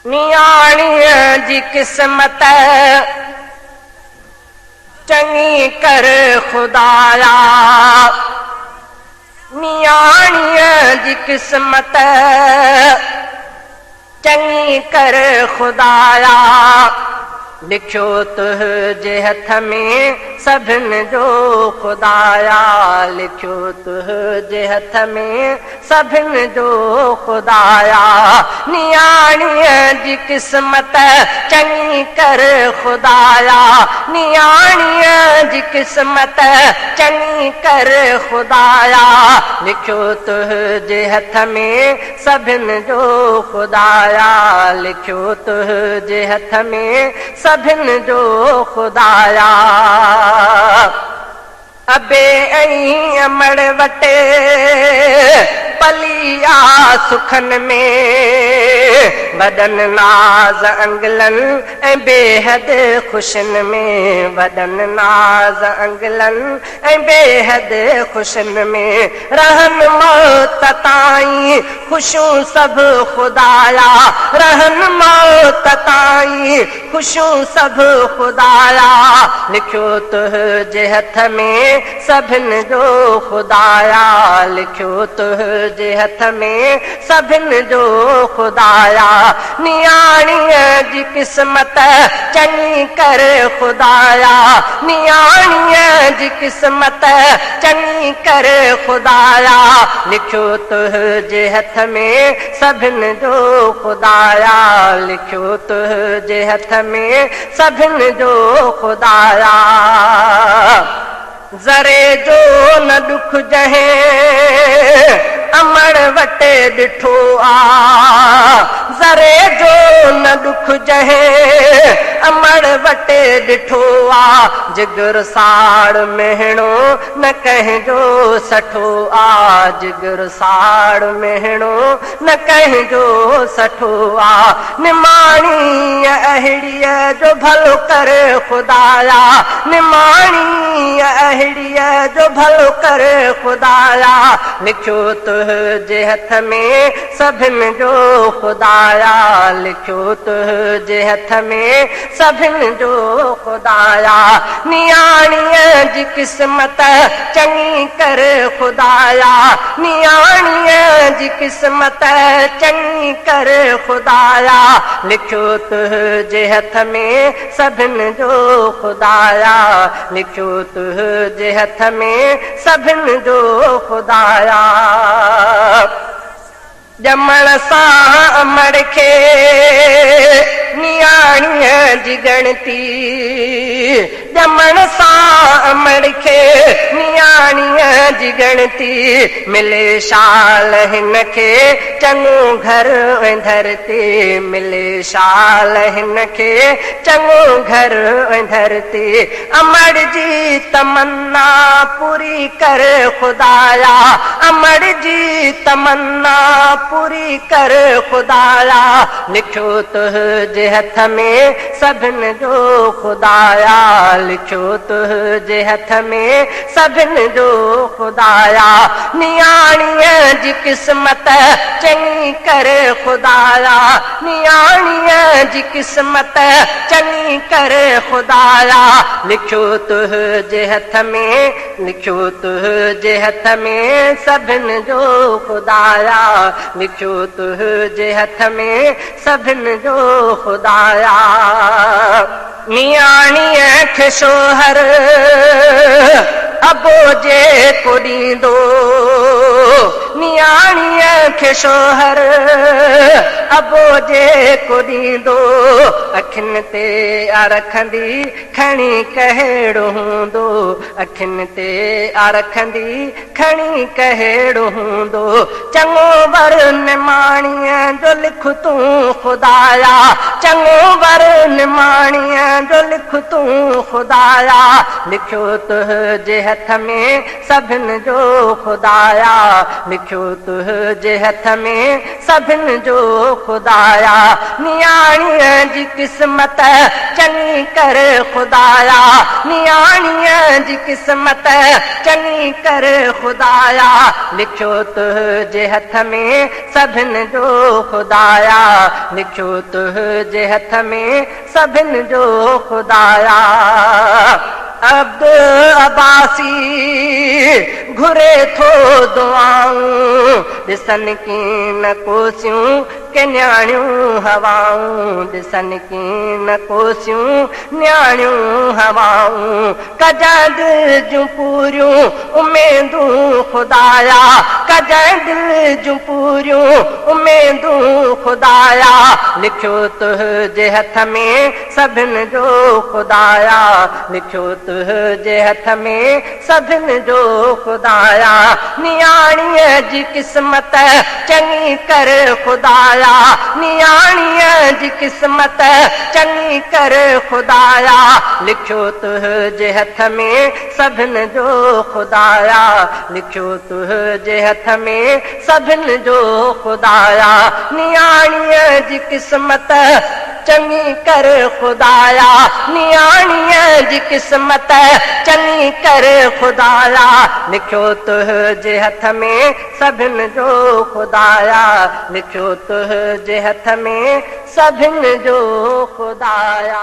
नियाणीअ जी क़िस्मत चङी कर खुदाया, नियाणीअ जी क़िस्मत चङी कर खुदाया। लिखियो तुंहिंजे हथ में सभिनि जो खुदाया, लिखियो तुंहिंजे हथ में सभिनि जो खुदाया। नियाणीअ जी क़िस्मत चङी कर खुदाया, नियाणीअ जी क़िस्मत चङी कर खुदाया। लिखियो तुंहिंजे हथ में सभिनि जो खुदाया, लिखियो तुंहिंजे हथ में सभिनि जो खुदाया। अबे ऐं अमड़ वटे पलिया सुखन में, वॾनि नाज़ अंगलनि ऐं बेहद ख़ुशियुनि में, वॾनि नाज़ अंगलनि ऐं बेहद ख़ुशियुनि में। रहनि मौत ताईं ख़ुशियूं सभु खुदाया, रहनि मौत ताईं ख़ुशियूं सभु खुदाया। लिखियो तुंहिंजे हथ में सभिनि जो खुदाया, लिखियो तुंहिंजे हथ में सभिनि जो खुदाया। नियाणीअ जी क़िस्मत चङी कर खुदाया, नियाणीअ जी क़िस्मत चङी कर खुदाया। लिखियो तुंहिंजे हथ में सभिनि जो खुदाया, लिखियो तुंहिंजे हथ में सभिनि जो खुदाया। ज़रे जो न ॾुख जंहिं अमड़ वटे ॾिठो आ, ज़रे जो न ॾुख जंहिं अमड़ वटे ॾिठो आ। जिगर साड़ मेहणो न कंहिंजो सठो आ, जिगर साड़ मेहणो न कंहिंजो सठो आ। निमाणीअ अहिड़ीअ जो भलो कर खुदाया, निमाणीअ अहिड़ीअ जो भलो कर खुदाया। लिखियो तुंहिंजे हथ में सभिनि जो खुदाया, लिखियो तुंहिंजे हथ में सभिनि जो खुदाया। नियाणीअ जी क़िस्मत चङी कर खुदाया, नियाणीअ जी क़िस्मत चङी कर खुदाया। लिखियो तुंहिंजे हथ में सभिनि जो खुदाया, लिखियो तुंहिंजे हथ में सभिनि जो खुदाया। ॼमण सां अमड़ खे नियाणीअ जी ॻणती, ॼमण सां अमड़ खे नियाणीअ जी ॻणती। मिले शाल हिन खे चङो घर ऐं धरती, मिले शाल हिन खे चङो घर ऐं धरती। अमड़ जी तमन्ना पूरी कर खुदाया, अमड़ जी तमन्ना पूरी कर खुदाया। लिखियो तुंहिंजे हथ में सभिनि जो खुदाया, लिखियो तुंहिंजे हथ में सभिनि जो खुदाया। नियाणीअ जी क़िस्मत चङी कर खुदाया, नियाणीअ जी क़िस्मत चङी कर खुदाया। लिखियो तुंहिंजे हथ में, लिखियो तुंहिंजे हथ में सभिनि जो खुदाया, लिखियो तुंहिंजे हथ में सभिनि जो खुदाया। नियाणीअ खे शोहर अबो जेको ॾींदो, नियाणीअ खे शोहर अबो जेको ॾींदो। अखियुनि ते रखंदी खणी कहिड़ो हूंदो, अखियुनि ते रखंदी खणी कहिड़ो हूंदो। चङो वर निमाणीअ जो लिख तूं खुदाया, चङो वर निमाणीअ जो लिख तूं खुदाया। लिखियो तुंहिंजे हथ में सभिनि जो खुदाया, लिखियो तुंहिंजे हथ में सभिनि जो खुदाया नियाणीअ जी क़िस्मत चङी कर खुदाया नियाणीअ जी क़िस्मत चङी कर खुदाया लिखियो तुंहिंजे हथ में सभिनि जो खुदाया लिखियो तुंहिंजे हथ में सभिनि जो खुदाया अब्दुल अब्बासी घुरे थो दुआऊं ॾिसनि कीन कोसियूं के न्याणियूं हवाऊं ॾिसनि कीन कोसियूं न्याणियूं हवाऊं कजां दिल जूं पूरियूं उमेदूं खुदाया कजां दिल जूं पूरियूं उमेदूं खुदाया लिखियो तुंहिंजे हथ में सभिनि जो खुदाया लिखियो तुंहिंजे हथ में सभिनि जो खुदाया नियाणीअ जी क़िस्मत चङी कर खुदाया नियाणीअ जी क़िस्मत चङी कर खुदाया लिखियो तुंहिंजे हथ में सभिनि जो खुदाया लिखियो तुंहिंजे हथ में सभिनि जो खुदाया नियाणीअ जी क़िस्मत चङी कर खुदाया नियाणीअ जी क़िस्मत चङी कर खुदाया लिखियो तुंहिंजे हथ में सभिनि जो खुदाया लिखियो तुंहिंजे हथ में सभिनि जो खुदाया।